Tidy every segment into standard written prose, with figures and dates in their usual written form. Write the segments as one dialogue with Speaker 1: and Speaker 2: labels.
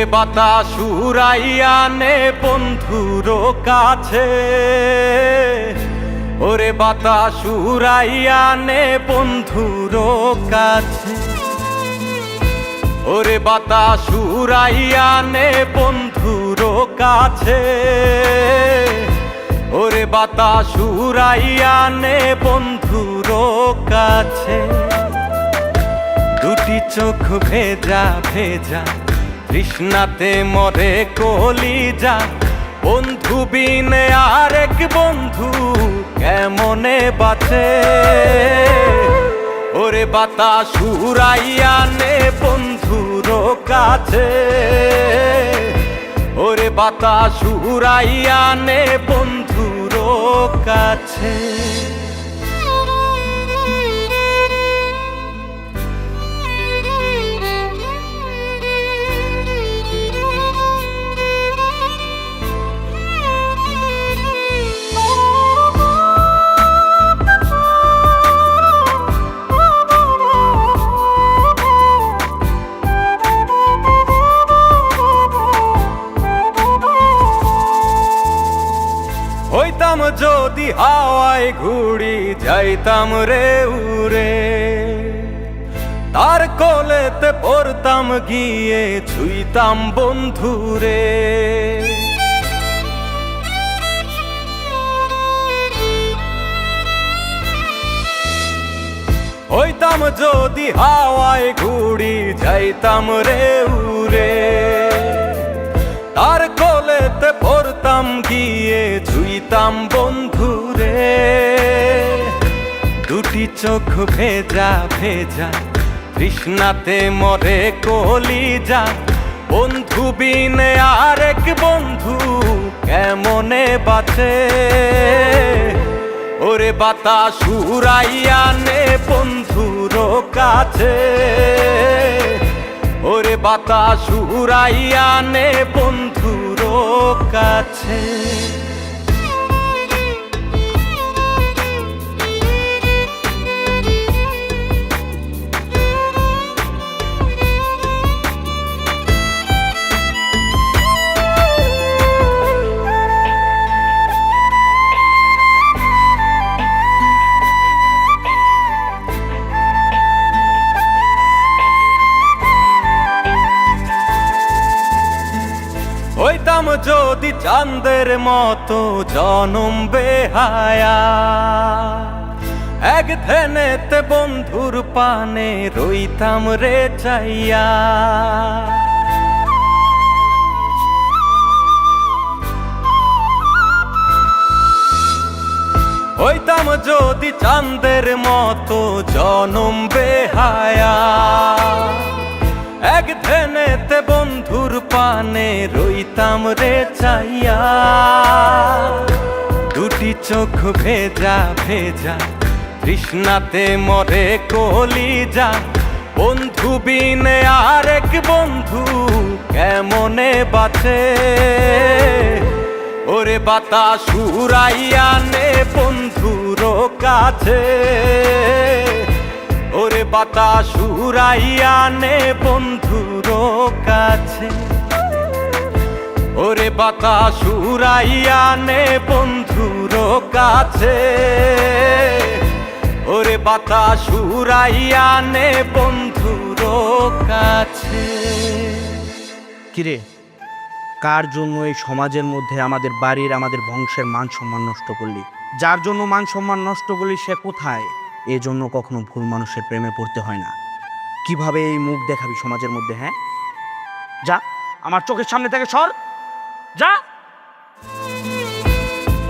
Speaker 1: ওরে বাতাস উড়াইয়া নে বন্ধুর কাছে, ওরে বাতাস উড়াইয়া নে বন্ধুর কাছে, ওরে বাতাস উড়াইয়া নে বন্ধুর কাছে, ওরে বাতাস উড়াইয়া নে বন্ধুর কাছে। দুটি চোখ ভেজা ভেজা তৃষ্ণাতে মরে কলিজা, বন্ধু বিনে আরেক বন্ধু কেমনে বাঁচে। ওরে বাতাস উড়াইয়া নে বন্ধুর কাছে, ওরে বাতাস উড়াইয়া নে বন্ধুর কাছে। হইতাম যদি হাওয়ায় ঘুড়ি, যাইতাম রে উড়ে, তার কোলেতে পড়তাম গিয়ে, ছুঁইতাম বন্ধুরে। হইতাম যদি হাওয়ায় ঘুড়ি, যাইতাম রে উড়ে, তার কোলেতে পড়তাম গিয়ে, ছুঁইতাম বন্ধুরে। দুটি চোখ ভেজা ভেজা তৃষ্ণাতে মরে কলিজা, বন্ধু বিনে আরেক বন্ধু কেমনে বাঁচে। ওরে বাতাস উড়াইয়া নে বন্ধুর কাছে, ওরে বাতাস উড়াইয়া নে বন্ধুর কাছে। হইতাম যদি চাঁদের মতো জনম বেহায়া, এক ধ্যানেতে বন্ধুর পানে রইতাম রে চাইয়া। হইতাম যদি চাঁদের মতো জনম বেহায়া, এক ধ্যানেতে বন্ধুর পানে রইতাম রে চাইয়া। দুটি চোখ ভেজা ভেজা তৃষ্ণাতে মরে কলিজা, বন্ধু বিনে আরেক বন্ধু কেমনে বাঁচে। ওরে বাতাস উড়াইয়া নে বন্ধুর কাছে, ওরে বাতাস উড়াইয়া নে বন্ধুর কাছে, ওরে বাতাস উড়াইয়া নে বন্ধুর কাছে, ওরে বাতাস উড়াইয়া নে বন্ধুর কাছে।
Speaker 2: কিরে, কার জন্য এই সমাজের মধ্যে আমাদের বাড়ির আমাদের বংশের মান সম্মান নষ্ট করলি? যার জন্য মান সম্মান নষ্ট করলি সে কোথায়? এই জন্য কখনো ভুল মানুষের প্রেমে পড়তে হয় না। কিভাবে এই মুখ দেখাবি সমাজের মধ্যে? হ্যাঁ, যা আমার চোখের সামনে থেকে সর, যা।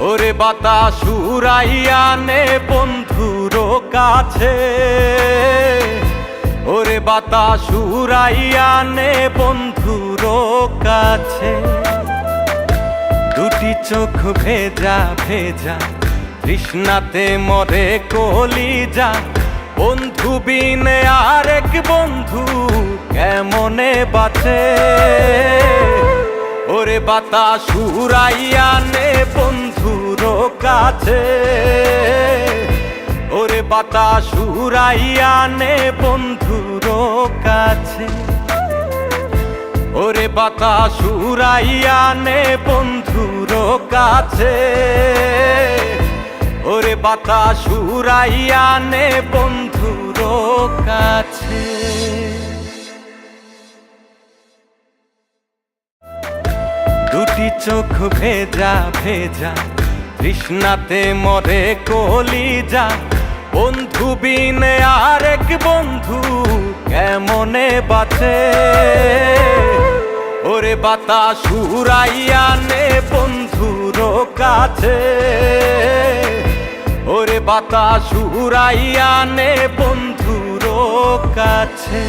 Speaker 1: ওরে বাতাস উড়াইয়া নে বন্ধুর কাছে, ওরে বাতাস উড়াইয়া নে বন্ধুর কাছে। দুটি চোখ ভেজা ভেজা তৃষ্ণাতে মরে কলিজা, বন্ধু বিনে আরেক বন্ধু কেমনে বাঁচে। ওরে বাতাস উড়াইয়া নে বন্ধুর কাছে, ওরে বাতাস উড়াইয়া নে বন্ধুর কাছে, ওরে বাতাস উড়াইয়া নে বন্ধুর কাছে, ওরে বাতাস উড়াইয়া নে বন্ধুর কাছে। দুটি চোখ ভেজা ভেজা তৃষ্ণাতে মরে কলিজা, বন্ধু বিনে আরেক বন্ধু কেমনে বাঁচে, ওরে বাতাস উড়াইয়া নে বন্ধুর কাছে, ওরে বাতাস উড়াইয়া নে বন্ধুর কাছে।